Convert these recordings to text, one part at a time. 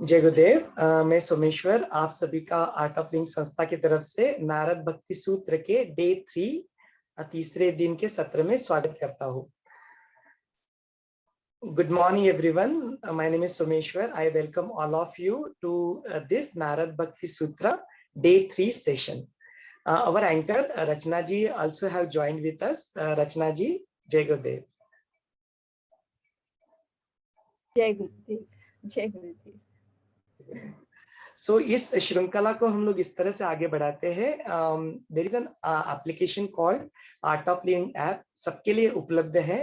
जय गुरुदेव। मैं सोमेश्वर आप सभी का आर्ट ऑफ लिविंग संस्था की तरफ से नारद भक्ति सूत्र के डे 3 तीसरे दिन के सत्र में स्वागत करता हूँ। Good morning everyone. My name is Someshwar. I welcome all of you to this Narad Bhakti Sutra day 3 session. Our anchor Rachna ji also have joined with us. Rachna ji, Jai Gurudev. जय गुरुदेव, जय गुरुदेव। सो इस श्रृंखला को हम लोग इस तरह से आगे बढ़ाते हैं। There is an application called art of living app, सबके लिए उपलब्ध है।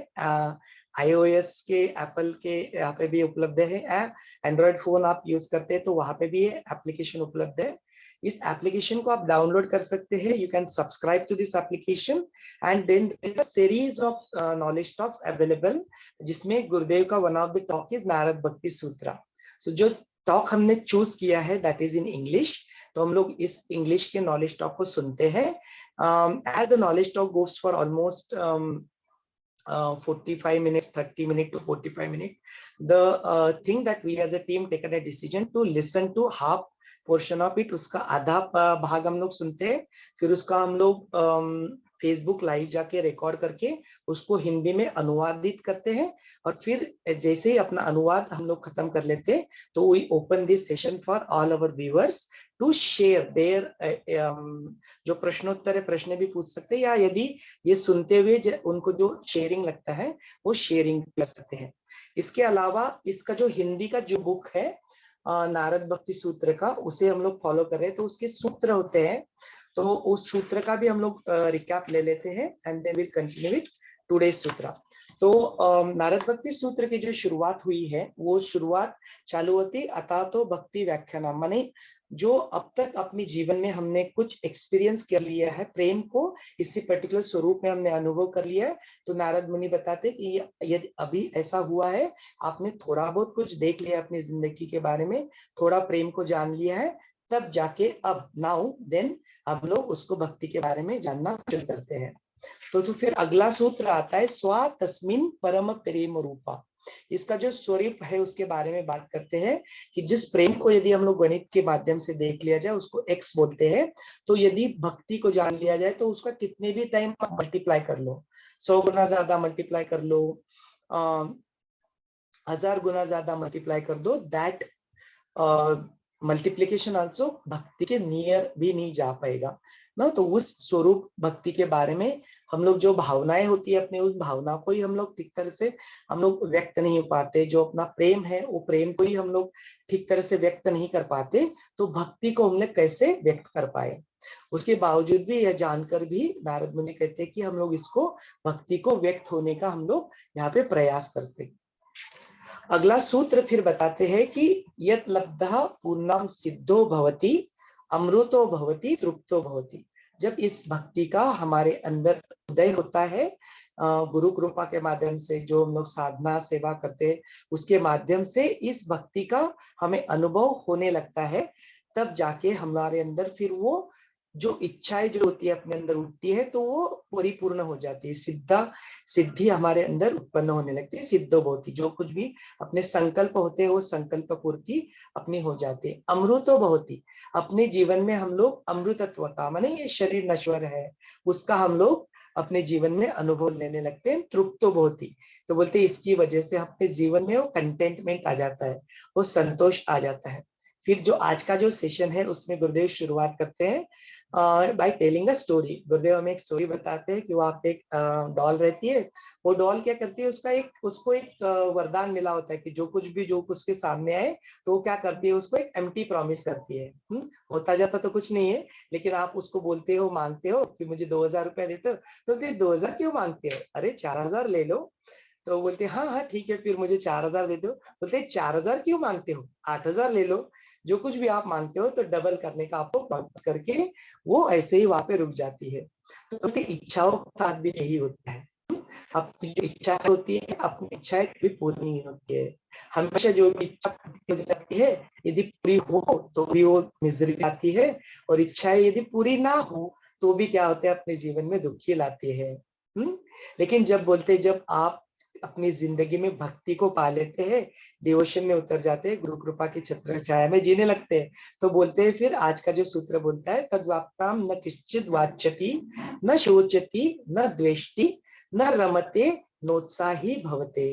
iOS के, एप्पल के यहाँ पे भी उपलब्ध है। एंड्रॉइड फोन आप यूज करते हैं तो वहां पे भी ये एप्लीकेशन उपलब्ध है। इस एप्लीकेशन को आप डाउनलोड कर सकते हैं। You can subscribe to this application and then is a series of knowledge talks available, जिसमें गुरुदेव का one of the talk is Narada Bhakti Sutra. सो जो टॉक हमने चूज किया है दैट इज इन इंग्लिश, तो हम लोग इस इंग्लिश के नॉलेज टॉक को सुनते हैं। As the knowledge talk goes for almost 45 minutes, 30 minutes to 45 minutes. The thing that we as a team taken a decision to listen to half portion of it, उसका आधा भाग हम लोग सुनते हैं, फिर उसका हम लोग फेसबुक लाइव जाके रिकॉर्ड करके उसको हिंदी में अनुवादित करते हैं, और फिर जैसे ही अपना अनुवाद हम लोग खत्म कर लेते हैं तो we open this session for all our viewers to share their जो प्रश्नोत्तर है, प्रश्न भी पूछ सकते हैं, या यदि ये सुनते हुए उनको जो शेयरिंग लगता है वो शेयरिंग कर सकते हैं। इसके अलावा इसका जो हिंदी का जो बुक है नारद भक्ति सूत्र का, उसे हम लोग फॉलो कर रहे हैं, तो उसके सूत्र होते हैं, तो उस सूत्र का भी हम लोग रिकैप ले लेते हैं and then will continue with today's sutra. तो नारद भक्ति सूत्र की जो शुरुआत हुई है वो शुरुआत चालू होती अथा तो भक्ति व्याख्यान, माने जो अब तक अपने जीवन में हमने कुछ एक्सपीरियंस कर लिया है, प्रेम को इसी पर्टिकुलर स्वरूप में हमने अनुभव कर लिया है, तो नारद मुनि बताते कि यदि अभी ऐसा हुआ है, आपने थोड़ा बहुत कुछ देख लिया अपनी जिंदगी के बारे में, थोड़ा प्रेम को जान लिया है, तब जाके अब नाउ देन हम लोग उसको भक्ति के बारे में जानना शुरू करते हैं। तो फिर अगला सूत्र आता है स्वा तस्मिन परम प्रेम रूपा। इसका जो स्वरूप है उसके बारे में बात करते हैं कि जिस प्रेम को यदि हम लोग गणित के माध्यम से देख लिया जाए उसको x बोलते हैं, तो यदि भक्ति को जान लिया जाए तो उसका कितने भी टाइम आप मल्टीप्लाई कर लो, 100 गुना ज्यादा मल्टीप्लाई कर लो, 1000 गुना ज्यादा मल्टीप्लाई कर दो, दैट मल्टीप्लीकेशन आल्सो भक्ति के नियर भी नहीं जा पाएगा ना। तो उस स्वरूप भक्ति के बारे में हम लोग जो भावनाएं होती है अपने, उस भावना को ही हम लोग ठीक तरह से हम लोग व्यक्त नहीं हो पाते, जो अपना प्रेम है वो प्रेम को ही हम लोग ठीक तरह से व्यक्त नहीं कर पाते, तो भक्ति को हम लोग कैसे व्यक्त कर पाए। उसके बावजूद भी यह जानकर भी नारद मुनि कहते हैं कि हम लोग इसको भक्ति को व्यक्त होने का हम लोग यहाँ पे प्रयास करते। अगला सूत्र फिर बताते हैं कि यत् लब्धः पूर्णम सिद्धो भवति अमृतो भवति तृप्तो भवति। जब इस भक्ति का हमारे अंदर उदय होता है गुरु कृपा के माध्यम से, जो हम लोग साधना सेवा करते हैं उसके माध्यम से इस भक्ति का हमें अनुभव होने लगता है, तब जाके हमारे अंदर फिर वो जो इच्छाएं जो होती है अपने अंदर उठती है तो वो परिपूर्ण हो जाती है, सिद्धि हमारे अंदर उत्पन्न होने लगती है, सिद्धो भवति। जो कुछ भी अपने संकल्प होते हैं वो संकल्प पूर्ति अपनी हो जाती है। अमृतो भवति, अपने जीवन में हम लोग अमृतत्व का, माने ये शरीर नश्वर है उसका हम लोग अपने जीवन में अनुभव लेने लगते हैं। तृप्तो भवति, तो बोलते हैं इसकी वजह से अपने जीवन में वो कंटेंटमेंट आ जाता है, वो संतोष आ जाता है। फिर जो आज का जो सेशन है उसमें गुरुदेव शुरुआत करते हैं बाय टेलिंग अ स्टोरी। गुरुदेव हमें एक स्टोरी बताते हैं कि वहाँ पे एक डॉल रहती है, वो डॉल क्या करती है, उसको एक वरदान मिला होता है कि जो कुछ उसके सामने आए तो वो क्या करती है, उसको एक एम्प्टी प्रॉमिस करती है। होता जाता तो कुछ नहीं है, लेकिन आप उसको बोलते हो, मांगते हो कि मुझे 2000 रुपया देते हो, तो 2000 क्यों मांगते हो, अरे 4000 ले लो। तो बोलते हाँ हाँ ठीक है, फिर मुझे 4000 दे दो। बोलते 4000 क्यों मांगते हो, 8000 ले लो। जो कुछ भी आप मांगते हो तो डबल करने का आपको प्रॉमिस करके वो ऐसे ही वहां पे रुक जाती है। तो इच्छाओं के साथ भी यही होता है, अपनी जो इच्छा होती है अपनी इच्छाएं भी पूरी नहीं होती है। हमेशा जो भी इच्छा हो जाती है यदि पूरी हो तो भी वो मिजरी आती है, और इच्छाएं यदि पूरी ना हो तो भी क्या होता है अपने जीवन में दुखी लाती है। लेकिन जब बोलते जब आप अपनी जिंदगी में भक्ति को पा लेते हैं, डिवोशन में उतर जाते हैं, गुरु कृपा की छत्र छाया में जीने लगते हैं। तो बोलते हैं फिर आज का जो सूत्र बोलता है, तद्वाप्ताम न किश्चित वाच्यति न शोचति न द्वेष्टि न रमते नोत्साही भवते।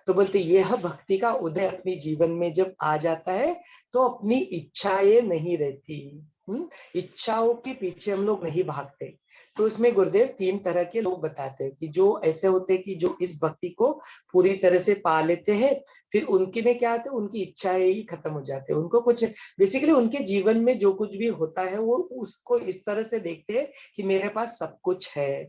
तो बोलते यह भक्ति का उदय अपनी जीवन में जब आ जाता है तो अपनी इच्छाएं नहीं रहती। इच्छाओं के पीछे हम लोग नहीं भागते। तो उसमें गुरुदेव 3 तरह के लोग बताते हैं कि जो ऐसे होते हैं कि जो इस भक्ति को पूरी तरह से पा लेते हैं, फिर उनके में क्या आते हैं, उनकी इच्छाएं ही खत्म हो जाते हैं। उनको कुछ बेसिकली उनके जीवन में जो कुछ भी होता है वो उसको इस तरह से देखते हैं कि मेरे पास सब कुछ है।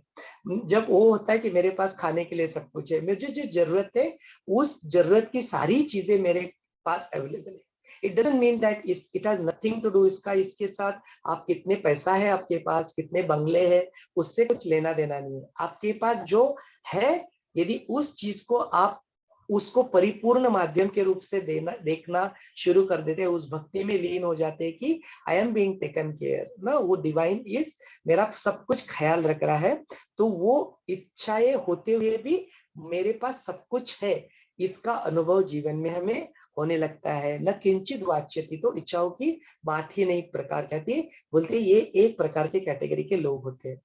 जब वो होता है कि मेरे पास खाने के लिए सब कुछ है, मुझे जो जरूरत है उस जरूरत की सारी चीजें मेरे पास अवेलेबल है। It doesn't mean that it has nothing to do इसके साथ आप कितने पैसा है आपके पास, कितने बंगले हैं, उससे कुछ लेना देना नहीं है। आपके पास जो है, यदि उस चीज को आप उसको परिपूर्ण माध्यम के रूप से देखना शुरू कर देते हैं, उस भक्ति में लीन हो जाते हैं कि I am being taken care ना, वो डिवाइन इज मेरा सब कुछ ख्याल रख रहा है। तो वो इच्छाएं होते हुए भी मेरे पास सब कुछ है, इसका अनुभव जीवन में हमें होने लगता है। न किंचित वाच्यति, तो इच्छाओं की बात ही नहीं प्रकार कहती। बोलते ये एक प्रकार के कैटेगरी के लोग होते हैं।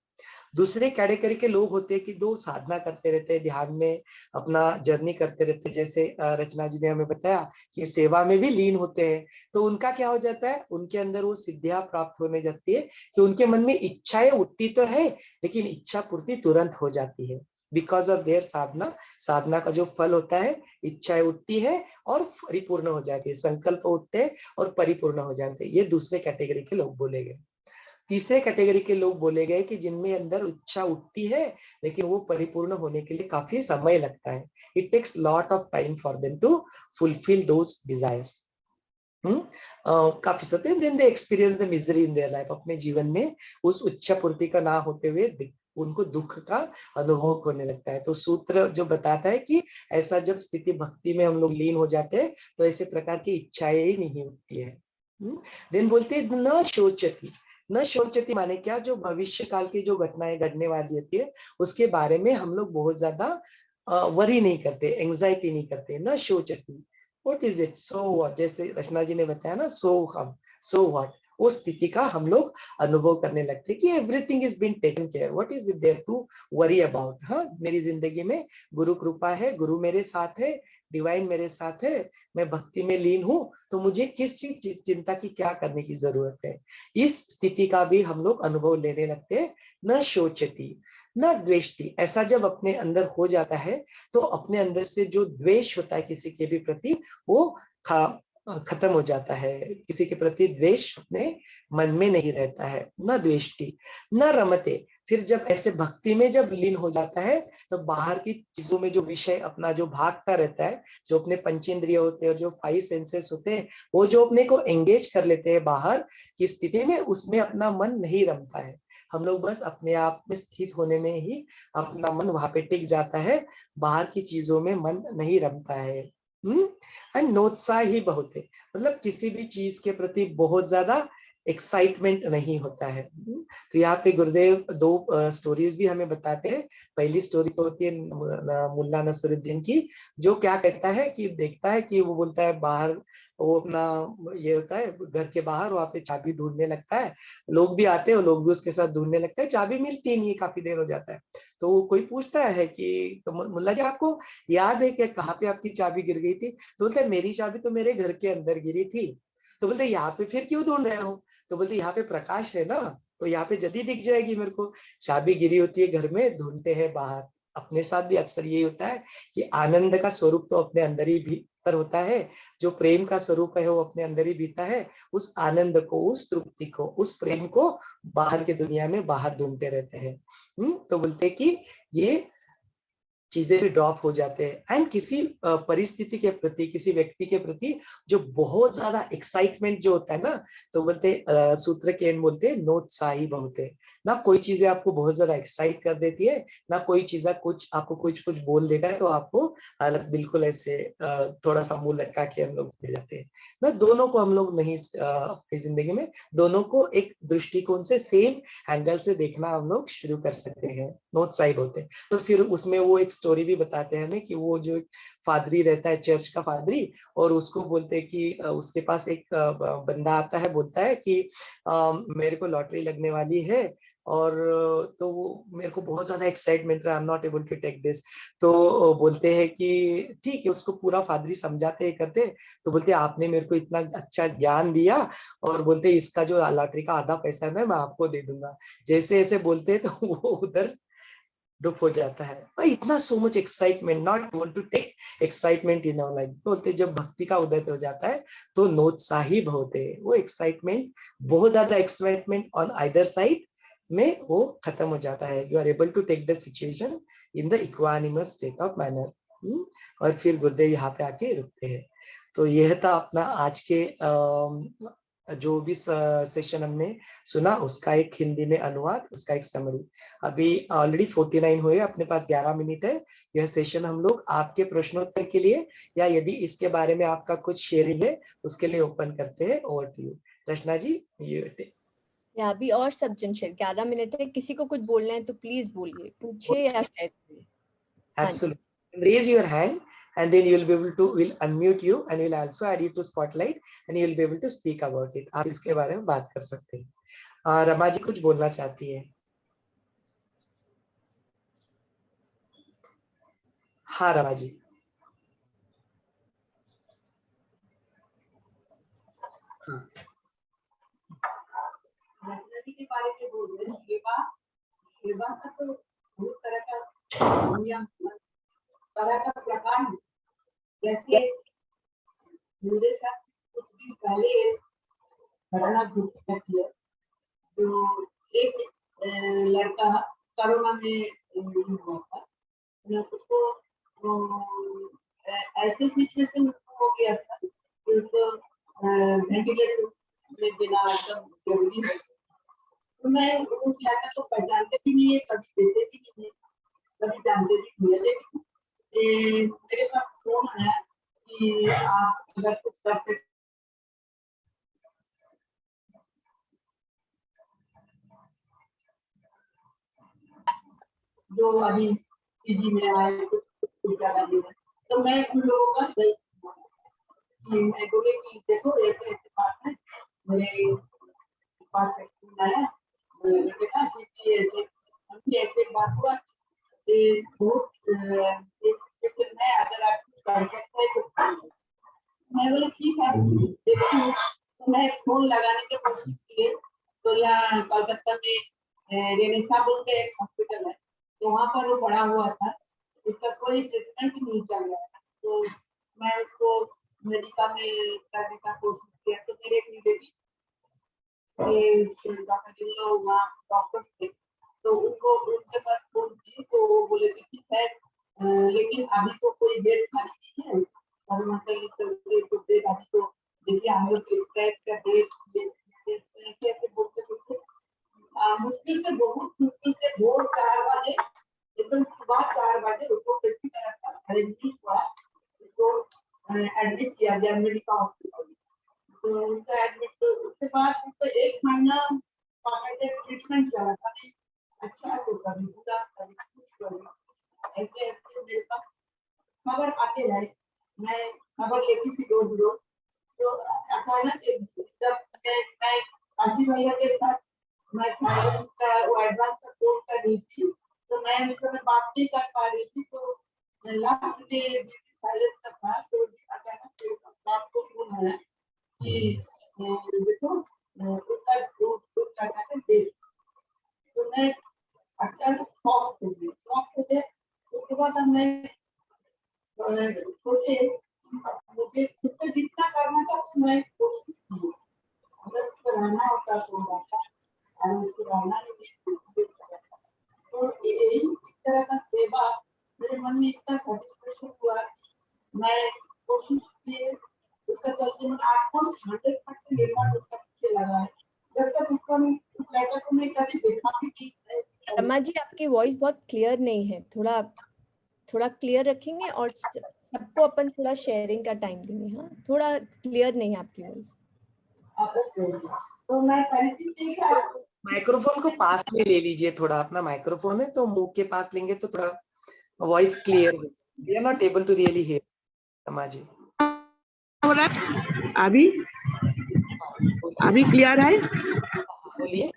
दूसरे कैटेगरी के लोग होते हैं कि दो साधना करते रहते हैं, ध्यान में अपना जर्नी करते रहते हैं। जैसे रचना जी ने हमें बताया कि सेवा में भी लीन होते हैं। तो उनका क्या हो जाता है, उनके अंदर वो सिद्धियां प्राप्त होने जाती है कि उनके मन में इच्छाएं उठती तो है, लेकिन इच्छा पूर्ति तुरंत हो जाती है। बिकॉज ऑफ देयर साधना, साधना का जो फल होता है, इच्छाएं उठती है और परिपूर्ण हो जाती है, संकल्प उठते हैं और परिपूर्ण हो जाते हैं। ये दूसरे कैटेगरी के लोग बोले गए। तीसरे कैटेगरी के लोग बोले गए कि जिनमें अंदर इच्छा उठती है, लेकिन वो परिपूर्ण होने के लिए काफी समय लगता है। It takes lot of time for them to fulfil those desires. काफी सत्य then they experience the misery in their life, अपने जीवन में उस इच्छा पूर्ति का ना होते हुए उनको दुख का अनुभव होने लगता है। तो सूत्र जो बताता है कि ऐसा जब स्थिति भक्ति में हम लोग लीन हो जाते हैं तो ऐसे प्रकार की इच्छाएं ही नहीं होती है। देन बोलते हैं न शोचती। न शोचती माने क्या, जो भविष्य काल की जो घटनाएं घटने वाली होती है उसके बारे में हम लोग बहुत ज्यादा वरी नहीं करते, एंजाइटी नहीं करते। न शोचती, what is it, so what, जैसे रचना जी ने बताया ना, सो व्हाट, उस स्थिति का हम लोग अनुभव करने लगते हैं कि everything is been taken care, what is it there to worry about. हाँ, मेरी जिंदगी में गुरु कृपा है, गुरु मेरे साथ है, डिवाइन मेरे साथ है, मैं भक्ति में लीन हूँ, तो मुझे किस चीज चिंता की क्या करने की जरूरत है। इस स्थिति का भी हम लोग अनुभव लेने लगते हैं। न शोचती न द्वेष्टि, ऐसा जब अपने अंदर हो जाता है तो अपने अंदर से जो द्वेष होता है किसी के भी प्रति, वो खत्म हो जाता है। किसी के प्रति द्वेष अपने मन में नहीं रहता है। न द्वेष्टि न रमते, फिर जब ऐसे भक्ति में जब लीन हो जाता है तो बाहर की चीजों में जो विषय अपना जो भागता रहता है, जो अपने पंचेंद्रिय होते हैं और जो 5 सेंसेस होते हैं, वो जो अपने को एंगेज कर लेते हैं बाहर की स्थिति में, उसमें अपना मन नहीं रमता है। हम लोग बस अपने आप में स्थित होने में ही अपना मन वहां पे टिक जाता है, बाहर की चीजों में मन नहीं रमता है। एंड नोत्साह ही बहुत है, मतलब किसी भी चीज के प्रति बहुत ज्यादा एक्साइटमेंट नहीं होता है। तो यहाँ पे गुरुदेव 2 स्टोरीज भी हमें बताते हैं। पहली स्टोरी तो होती है मुल्ला नसरुद्दीन की, जो क्या कहता है कि देखता है कि वो बोलता है बाहर, वो अपना ये होता है घर के बाहर, वहां पे चाबी ढूंढने लगता है, लोग भी आते हैं, लोग भी उसके साथ ढूंढने लगते हैं, चाबी मिलती नहीं, काफी देर हो जाता है। तो कोई पूछता है कि तो मुल्ला जी आपको याद है कि कहाँ पे आपकी चाबी गिर गई थी? तो बोलते हैं मेरी चाबी तो मेरे घर के अंदर गिरी थी। तो बोलते यहाँ पे फिर क्यों ढूंढ रहे हो? तो बोलते यहाँ पे प्रकाश है ना, तो यहाँ पे जल्दी दिख जाएगी मेरे को। चाबी गिरी होती है घर में, ढूंढते हैं बाहर। अपने साथ भी अक्सर यही होता है कि आनंद का स्वरूप तो अपने अंदर ही भीतर होता है, जो प्रेम का स्वरूप है वो अपने अंदर ही बीता है। उस आनंद को, उस तृप्ति को, उस प्रेम को बाहर की दुनिया में बाहर ढूंढते रहते हैं। तो बोलते हैं कि ये चीजें भी ड्रॉप हो जाते हैं। एंड किसी परिस्थिति के प्रति, किसी व्यक्ति के प्रति जो बहुत ज्यादा एक्साइटमेंट जो होता है ना, तो बोलते सूत्र के एंड बोलते हैं नोत्साही बहुत है ना। कोई चीजें आपको बहुत ज्यादा एक्साइट कर देती है ना, कोई चीज कुछ आपको कुछ कुछ बोल देता है तो आपको बिल्कुल ऐसे थोड़ा सा मुंह लटका के हम लोग मिल जाते हैं ना। दोनों को हम लोग नहीं अपनी जिंदगी में दोनों को एक दृष्टिकोण से, सेम एंगल से देखना हम लोग शुरू कर सकते हैं। नॉर्थ साइड होते हैं। तो फिर उसमें वो एक स्टोरी भी बताते हैं हमें कि वो जो फादरी रहता है, चर्च का फादरी, और उसको बोलते हैं कि उसके पास एक बंदा आता है, बोलता है कि मेरे को लॉटरी लगने वाली है, और तो वो मेरे को बहुत ज्यादा एक्साइटमेंट रहा, I am not able to take this. तो बोलते हैं कि ठीक है, उसको पूरा फादरी समझाते हैं, करते हैं। तो बोलते हैं आपने मेरे को इतना अच्छा ज्ञान दिया, और बोलते हैं इसका जो लॉटरी का आधा पैसा है ना मैं आपको दे दूंगा। जैसे ऐसे बोलते हैं तो वो उधर डुप हो जाता है। भाई इतना so much excitement, not want to take excitement in our life. बोलते जब भक्ति का उदय हो जाता है तो नोत्साही होते हैं, वो एक्साइटमेंट, बहुत ज्यादा एक्साइटमेंट ऑन आइदर साइड में वो खत्म हो जाता है। You are able to take the situation in the equanimous state of manner. और फिर गुरुदेव यहाँ पे आके रुकते हैं। तो यह था अपना आज के जो भी सेशन हमने सुना, उसका एक हिंदी में अनुवाद, उसका एक समरी। अभी ऑलरेडी 49 हुए, अपने पास 11 मिनट है। यह सेशन हम लोग आपके प्रश्नोत्तर के लिए, या यदि इसके बारे में आपका कुछ शेयरिंग है उसके लिए ओपन करते हैं। ओवर टू यू रचना जी। या अभी और सब जन शेयर, 11 मिनट है, किसी को कुछ बोलना है तो प्लीज बोलिए, पूछिए या शेयर। हाँ जी। Absolutely. Raise your hand and then you'll be able to, we'll unmute you and we'll also add you to spotlight and you'll be able to speak about it. आप इसके बारे में बात कर सकते हैं। रमा जी कुछ बोलना चाहती है? हाँ रमा जी। हाँ। के बारे में बोल रहे हैं। सेवा का तो बहुत तरह का नियम, तरह का प्रकार है। जैसे मेरे साथ कुछ दिन पहले घटना घटी है, तो एक लड़का कोरोना में हुआ था। उसको ऐसे सिचुएशन हो गया था कि उसको वेंटिलेटर में देना एकदम जरूरी है। तो मैं उस लड़का को पहचानते भी नहीं है, कभी देते भी नहीं है, कभी जानते भी नहीं है। लेकिन मेरे पास फोन आया कि आप अगर कुछ कर सकते, जो अभी पीजी में आए कुछ तो मैं उन लोगों का मैं बोले कि देखो ऐसे ऐसे बात है, मेरे पास आया, मैंने कहा कि ऐसे बात हुआ कि बहुत मैं अगर आप कर सकते हैं तो मैं बोले ठीक है देखती हूँ। तो मैं फोन लगाने की कोशिश की, तो यहाँ कलकत्ता में रेनेसा बोल के एक हॉस्पिटल है, तो वहाँ पर वो पड़ा हुआ था, उसका कोई ट्रीटमेंट नहीं चल रहा है। तो मैं उसको मेडिका में करने का कोशिश किया, तो मेरे एक रिलेटिव डॉक्टर वहाँ डॉक्टर थे, तो उनको उनके पास फोन की, तो वो बोले कि ठीक है लेकिन अभी तो कोई बेड खाली नहीं है, और मतलब तो बेड अभी तो देखिए हम लोग एक्सट्रैक्ट का डेट ऐसे ऐसे बोलते बोलते मुश्किल से बहुत मुश्किल से भोर 4 बजे एकदम सुबह 4 बजे उसको किसी तरह का एडमिट हुआ, उसको एडमिट किया गया मेडिकल हॉस्पिटल। तो उसका एडमिट, तो उसके बाद उसको 1 महीना पकड़ ट्रीटमेंट चला, कभी अच्छा तो कभी बुरा, कभी कुछ कभी ऐसे ऐसे मेरे पास खबर आते रहे, मैं खबर लेती थी रोज रोज। तो अचानक जब मैं काशी भैया के साथ मैं साइंस का वो एडवांस का कोर्स कर रही थी, तो मैं उस समय बात नहीं कर पा रही थी। तो लास्ट डे साइंस का था, तो अचानक आपको फोन आया कि देखो उसका डेट। तो मैं अचानक शॉक हो गया। उसके बाद हमने सोचे मुझे खुद से जितना करना था तो मैं कोशिश की, अगर उसको रहना होता तो रहता, और उसको रहना नहीं। तो यही इस तरह का सेवा मेरे मन में इतना सेटिस्फेक्शन हुआ, मैं कोशिश की, उसका चलते मैं ऑलमोस्ट 100% एफर्ट उसका पीछे लगा है। जब तक उसका उस लड़का को मैं कभी देखा भी नहीं। रमा जी आपकी वॉइस बहुत क्लियर नहीं है, थोड़ा क्लियर रखेंगे और सबको अपन थोड़ा शेयरिंग का टाइम देंगे। हाँ थोड़ा क्लियर नहीं है आपकी वॉइस। तो मैं परिचित नहीं था, माइक्रोफोन को पास में ले लीजिए, थोड़ा अपना माइक्रोफोन है तो मुंह के पास लेंगे तो थोड़ा voice clear. We are not able to really hear Rama ji. हो रहा है अभी? अभी क्लियर है? बोलिए।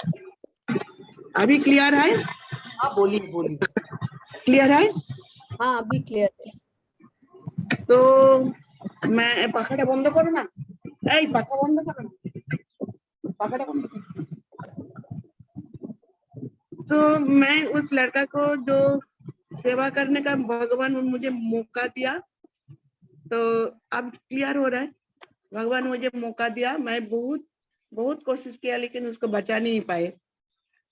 अभी क्लियर है? हाँ बोलिए बोलिए। क्लियर है? हाँ अभी क्लियर है। তো পাখাটা বন্ধ করো না, এই পাখা বন্ধ করো না, পাখাটা বন্ধ করো। तो मैं उस लड़का को जो सेवा करने का भगवान ने मुझे मौका दिया, तो अब क्लियर हो रहा है। भगवान मुझे मौका दिया, मैं बहुत बहुत कोशिश किया लेकिन उसको बचा नहीं पाए।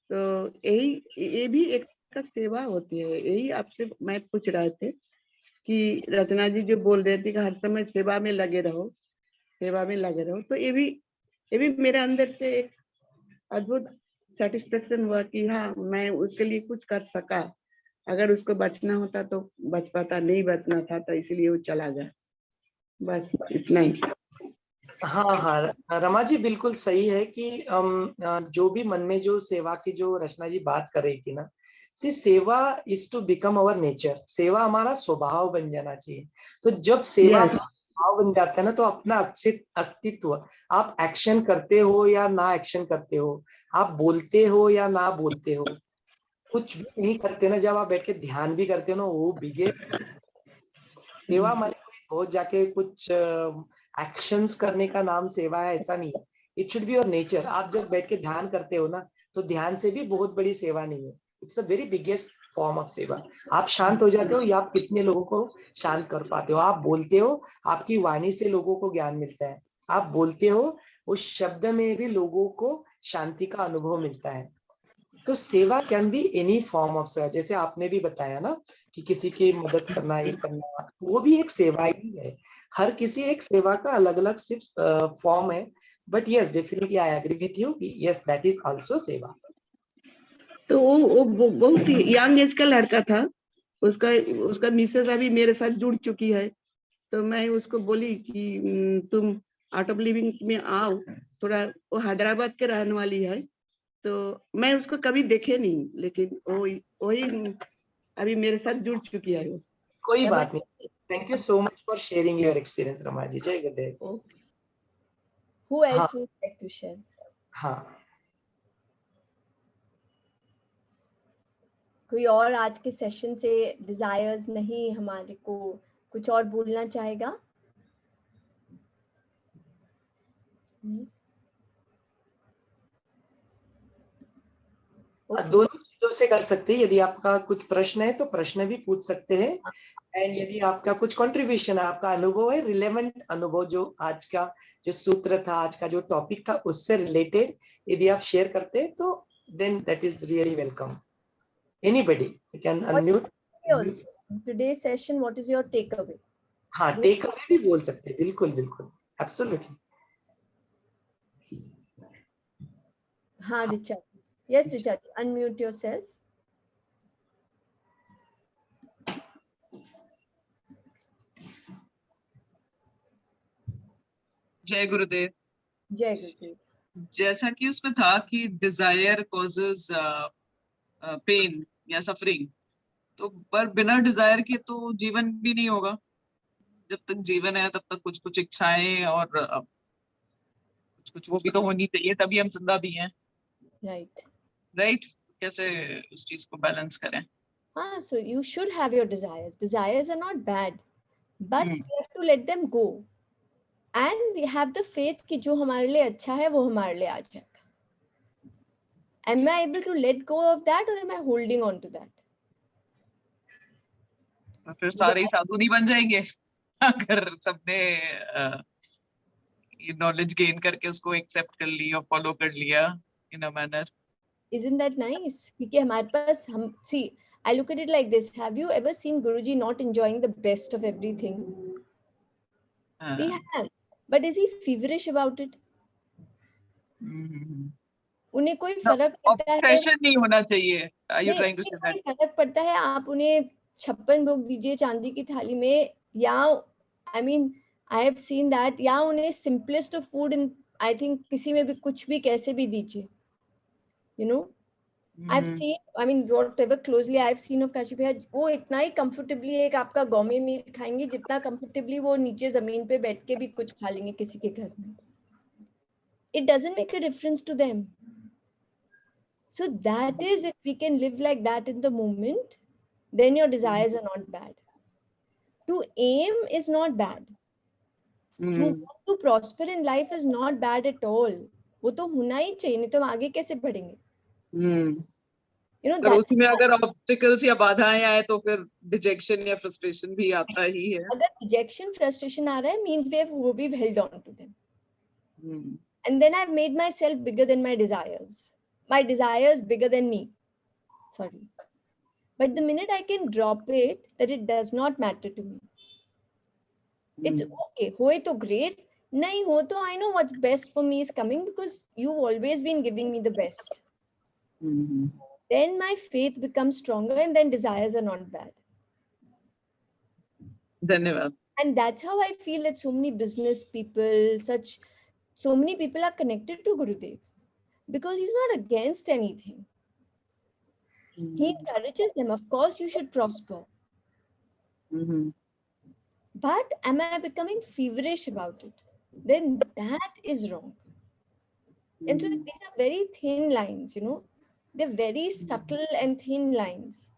तो ये भी एक का सेवा होती है। यही आपसे मैं पूछ रहे थे कि रचना जी जो बोल रहे थे कि हर समय सेवा में लगे रहो, सेवा में लगे रहो, तो ये भी मेरे अंदर से एक अद्भुत सेटिस्फेक्शन हुआ कि हाँ मैं उसके लिए कुछ कर सका। अगर उसको बचना होता तो बच पाता, नहीं बचना था तो इसलिए वो चला गया। बस इतना ही। हाँ हाँ रमा जी बिल्कुल सही है कि जो भी मन में जो सेवा की जो रचना जी बात कर रही थी ना, see seva is to become our nature. सेवा हमारा स्वभाव बन जाना चाहिए। तो जब सेवा Yes. अपना स्वभाव बन जाता है ना, तो अपना अस्तित्व, आप एक्शन करते हो या ना एक्शन करते हो, आप बोलते हो या ना बोलते हो, कुछ भी नहीं करते ना, जब आप बैठ के ध्यान भी करते हो ना, वो बिगे सेवा माने कोई बहुत जाके कुछ एक्शंस करने का नाम सेवा है, ऐसा नहीं है। It should be your nature. आप जब बैठ के ध्यान करते हो ना, तो ध्यान से भी बहुत बड़ी सेवा नहीं है। It's a very biggest form of सेवा। आप शांत हो जाते हो या आप कितने लोगों को शांत कर पाते हो। आप बोलते हो, आपकी वाणी से लोगों को ज्ञान मिलता है। आप बोलते हो, उस शब्द में भी लोगों को शांति का अनुभव मिलता है। तो सेवा can be any form of सेवा। जैसे आपने भी बताया ना कि किसी की मदद करना, ये करना, वो भी एक सेवा ही है। हर किसी एक सेवा का अलग अलग सिर्फ फॉर्म है। But yes definitely I agree with you कि yes that is also seva. तो वो बहुत ही यंग एज का लड़का था। उसका उसका मिसेज अभी मेरे साथ जुड़ चुकी है। तो मैं उसको बोली कि तुम आर्ट ऑफ लिविंग में आओ थोड़ा। वो हैदराबाद के रहने वाली है। तो मैं उसको कभी देखे नहीं, लेकिन वही अभी मेरे साथ जुड़ चुकी है वो। कोई बात नहीं। Thank you so much for sharing your experience Rama ji. Jai Gurudev. Who else हाँ would like to share? हाँ कोई और आज के सेशन से डिजायर्स नहीं हमारे को कुछ और बोलना चाहेगा? Okay. दोनों चीजों से कर सकते हैं। यदि आपका कुछ प्रश्न है तो प्रश्न भी पूछ सकते हैं, एंड यदि आपका कुछ कंट्रीब्यूशन है, आपका अनुभव है, रिलेवेंट अनुभव, जो आज का जो सूत्र था, आज का जो टॉपिक था, उससे रिलेटेड यदि आप शेयर करते हैं तो then that is really welcome. Anybody you can unmute. Today's session, what is your takeaway? हाँ टेक अवे भी बोल सकते हैं, बिल्कुल बिल्कुल एब्सोल्युटली। हाँ Richa, yes Richa, unmute yourself. जय गुरुदेव। जय गुरुदेव। जैसा कि उसमें था कि डिजायर कॉजेज पेन या सफरिंग, तो पर बिना डिजायर के तो जीवन भी नहीं होगा। जब तक जीवन है तब तक कुछ कुछ इच्छाएं और कुछ कुछ वो भी तो होनी चाहिए, तभी हम जिंदा भी हैं। राइट। कैसे उस चीज को बैलेंस करें? हाँ, so you should have your desires. Desires are not bad, but we have to let them go. And we have the faith कि जो हमारे लिए अच्छा है वो हमारे लिए आ जाएगा. Am I able to let go of that or am I holding on to that? तो फिर सारे ही साधु नहीं बन जाएंगे अगर सबने ये नॉलेज गेन करके उसको एक्सेप्ट कर लिया, फॉलो कर लिया in a manner. Isn't that nice? क्योंकि हमारे पास हम see, I look at it like this. Have you ever seen Guruji not enjoying the best of everything? We have. But is he feverish about it? उन्हें कोई फर्क पड़ता है? Obsession नहीं होना चाहिए। Are you trying to say that? फर्क पड़ता है आप उन्हें 56 भोग दीजिए चांदी की थाली में, या I mean I have seen that, या उन्हें simplest of food in I think किसी में भी कुछ भी कैसे भी दीजिए, You know, I've seen, I mean, whatever closely I've seen of Kashi भैया, वो इतना ही comfortably एक आपका गौमे मील खाएंगे जितना comfortably वो नीचे जमीन पे बैठ के भी कुछ खा लेंगे किसी के घर में. It doesn't make a difference to them. So that is, if we can live like that in the moment, then your desires are not bad. To aim is not bad. To want to prosper in life is not bad at all. वो तो होना ही चाहिए, नहीं तो हम आगे कैसे बढ़ेंगे? You know, अगर that's उसमें अगर ऑब्स्टिकल्स या बाधाएं आए तो फिर डिजेक्शन या फ्रस्ट्रेशन भी आता ही है. अगर rejection, frustration आ रहा है, means we've held on to them. And then I've made myself bigger than my desires. My desires bigger than me. Sorry. But the minute I can drop it, that it does not matter to me. It's okay. Hoye to great. Nahi ho to I know what's best for me is coming because you've always been giving me the best. Then my faith becomes stronger and then desires are not bad. धन्यवाद. And that's how I feel that so many business people, so many people are connected to Gurudev because he's not against anything. He encourages them. Of course, you should prosper. But am I becoming feverish about it? Then that is wrong. And so these are very thin lines, you know. They're very subtle and thin lines.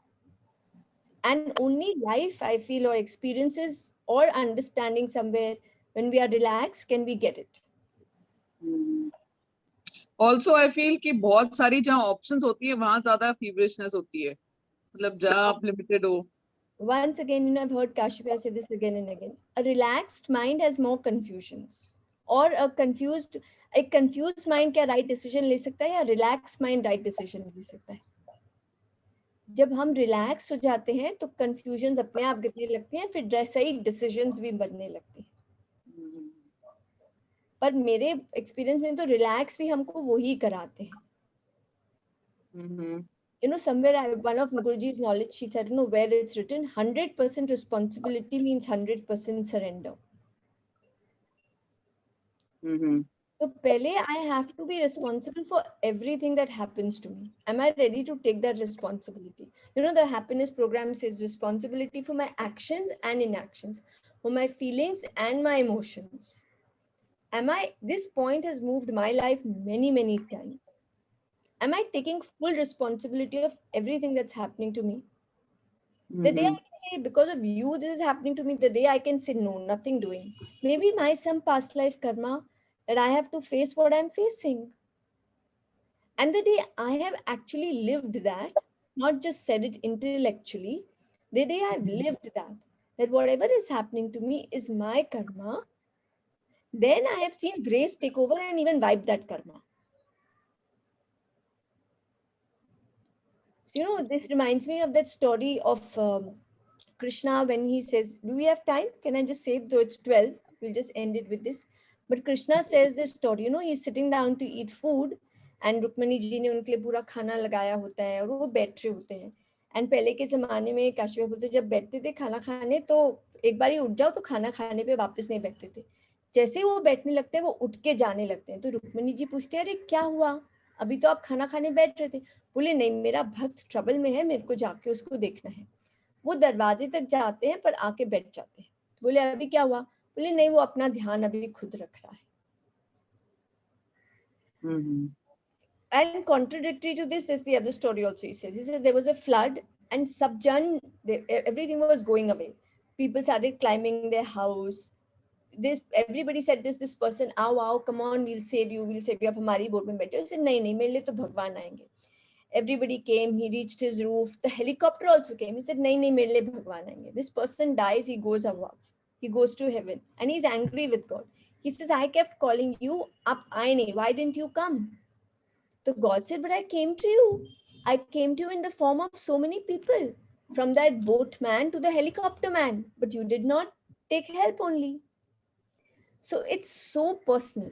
And only life, I feel, or experiences or understanding somewhere when we are relaxed, can we get it. Also, I feel कि बहुत सारी जहाँ options होती है वहाँ ज़्यादा feverishness होती है. मतलब जहाँ आप limited हो. Once again, you know, I've heard Kashyapa say this again and again. A relaxed mind has more confusions. Or a confused mind क्या right decision ले सकता है या relaxed mind right decision ले सकता है. जब हम relax हो जाते हैं तो confusions अपने आप गिरने लगती हैं, फिर सही decisions भी बनने लगती हैं. पर मेरे experience में तो relax भी हमको वही कराते हैं. You know, somewhere one of Guruji's knowledge sheets, I don't know where it's written, 100% responsibility means 100% surrender. So pehle I have to be responsible for everything that happens to me. Am I ready to take that responsibility? You know, the happiness program says responsibility for my actions and inactions, for my feelings and my emotions. This point has moved my life many, many times. Am I taking full responsibility of everything that's happening to me? The day I can say, because of you, this is happening to me, the day I can say, no, nothing doing. Maybe some past life karma that I have to face what I'm facing. And the day I have actually lived that, not just said it intellectually, the day I've lived that whatever is happening to me is my karma, then I have seen grace take over and even wipe that karma. So, you know, this reminds me of that story of Krishna when he says, do we have time? Can I just say it? Though it's 12, we'll just end it with this. But Krishna says this story, you know, he's sitting down to eat food and Rukmani ji ने उनके लिए पूरा खाना लगाया होता है और वो बैठ रहे होते हैं. And पहले के ज़माने में काशी बोलते जब बैठते थे खाना खाने तो एक बार ही उठ जाओ तो खाना खाने पे वापस नहीं बैठते थे. जैसे ही वो बैठने लगते हैं वो उठ के जाने लगते हैं. तो रुक्मिणी जी पूछते हैं अरे क्या हुआ, अभी तो आप खाना खाने बैठ रहे थे. बोले नहीं, मेरा भक्त ट्रबल में है, मेरे को जाके उसको देखना है. वो दरवाजे तक जाते हैं पर आके बैठ जाते हैं. बोले अभी क्या हुआ? बोले नहीं, वो अपना ध्यान अभी खुद रख रहा है. And contradictory to this is the other story also. He says there was a flood and everything was going away. People started climbing their house. Everybody said this person, आओ, come on, we'll save you. आप हमारी boat में बैठे. He said नहीं, मेरे लिए तो भगवान आएंगे. Everybody came, he reached his roof. The helicopter also came. He said, नहीं, मेरे लिए भगवान आएंगे. This person dies, he goes above. He goes to heaven. And he's angry with God. He says, I kept calling you, up आए नहीं. Why didn't you come? So God said, but I came to you. I came to you in the form of so many people. From that boatman to the helicopter man. But you did not take help only. So it's so personal.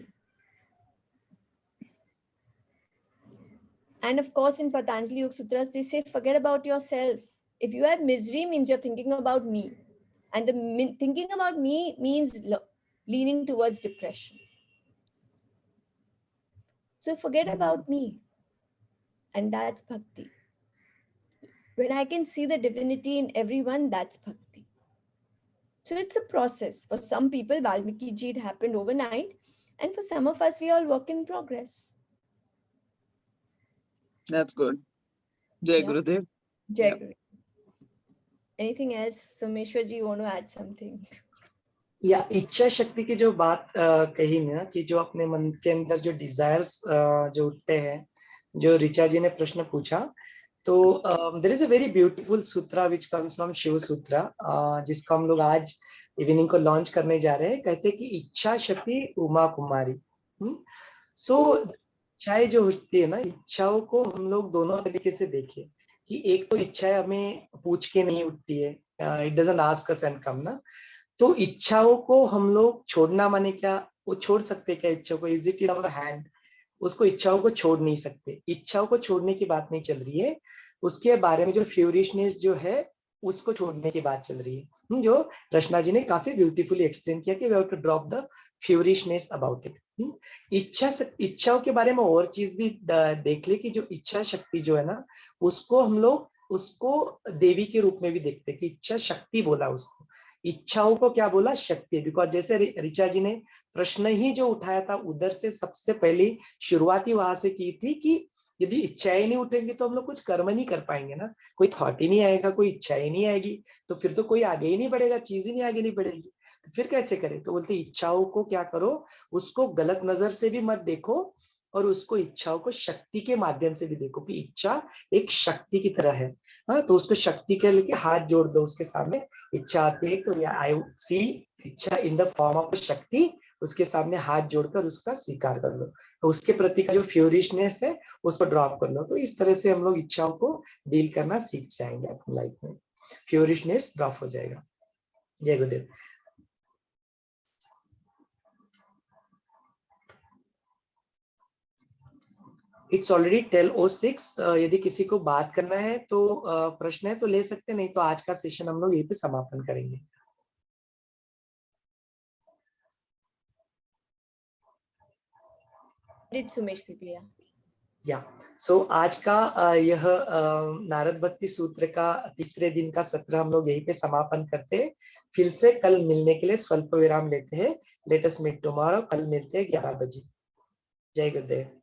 And of course, in Patanjali Yoga Sutras, they say, forget about yourself. If you have misery, means you're thinking about me. And thinking about me means leaning towards depression. So forget about me. and that's bhakti. When I can see the divinity in everyone, that's bhakti. So it's a process. For some people, Valmiki ji, it happened overnight, and for some of us, we all work in progress. That's good. Jai Yeah. Gurudev. Jai Yeah. Guru. Anything else, Someshwar ji, you want to add something? या इच्छा शक्ति की जो बात कही ना कि जो अपने मन के अंदर जो डिजायर्स जो उठते हैं, जो ऋचा जी ने प्रश्न पूछा, तो there is a very beautiful sutra which comes from Shiva Sutra, जिसको हम लोग आज इवनिंग को लॉन्च करने जा रहे हैं. कहते हैं कि इच्छा शक्ति उमा कुमारी. सो इच्छाएं जो उठती है ना, इच्छाओं को हम लोग दोनों तरीके से देखें कि एक तो इच्छाएं हमें पूछ के नहीं उठती है, it doesn't ask us and come ना. तो इच्छाओं को हम लोग छोड़ना माने क्या, वो छोड़ सकते क्या इच्छाओं को? Is it in our hand? उसको इच्छाओं को छोड़ नहीं सकते. इच्छाओं को छोड़ने की बात नहीं चल रही है, उसके बारे में जो फ्यूरिशनेस जो है उसको छोड़ने की बात चल रही है, जो रचना जी ने काफी ब्यूटीफुली एक्सप्लेन किया कि we have to drop the feverishness about it. इच्छाओं के बारे में और चीज भी देख ले कि जो इच्छा शक्ति जो है ना, उसको हम लोग उसको देवी के रूप में भी देखते हैं कि इच्छा शक्ति बोला उसको, इच्छाओं को क्या बोला? शक्ति. बिकॉज जैसे ऋचा जी ने प्रश्न ही जो उठाया था उधर से सबसे पहली शुरुआत ही वहां से की थी कि यदि इच्छाएं नहीं उठेंगी तो हम लोग कुछ कर्म नहीं कर पाएंगे ना. कोई थॉट ही नहीं आएगा, कोई इच्छाएं नहीं आएगी, तो फिर तो कोई आगे ही नहीं बढ़ेगा, चीज ही नहीं आगे नहीं बढ़ेगी, तो फिर कैसे करें? तो बोलते इच्छाओं को क्या करो, उसको गलत नजर से भी मत देखो और उसको इच्छाओं को शक्ति के माध्यम से भी देखो कि इच्छा एक शक्ति की तरह है. हाँ, तो उसको शक्ति के लेके हाथ जोड़ दो उसके सामने. इच्छा आती है तो आई सी इच्छा इन द फॉर्म ऑफ शक्ति, उसके सामने हाथ जोड़कर उसका स्वीकार कर लो, तो उसके प्रति का जो फ्यूरिशनेस है उसको ड्रॉप कर लो. तो इस तरह से हम लोग इच्छाओं को डील करना सीख जाएंगे अपनी लाइफ में, फ्यूरिशनेस ड्रॉप हो जाएगा. जय गुरुदेव. It's already 10:06. यदि किसी को बात करना है तो प्रश्न है तो ले सकते, नहीं तो आज का सेशन हम लोग यहीं पे समापन करेंगे. या सो आज का यह नारद भक्ति सूत्र का तीसरे दिन का सत्र हम लोग यहीं पे समापन करते हैं. फिर से कल मिलने के लिए स्वल्प विराम लेते हैं. Let us meet tomorrow. कल मिलते हैं 11 बजे. जय गुरुदेव.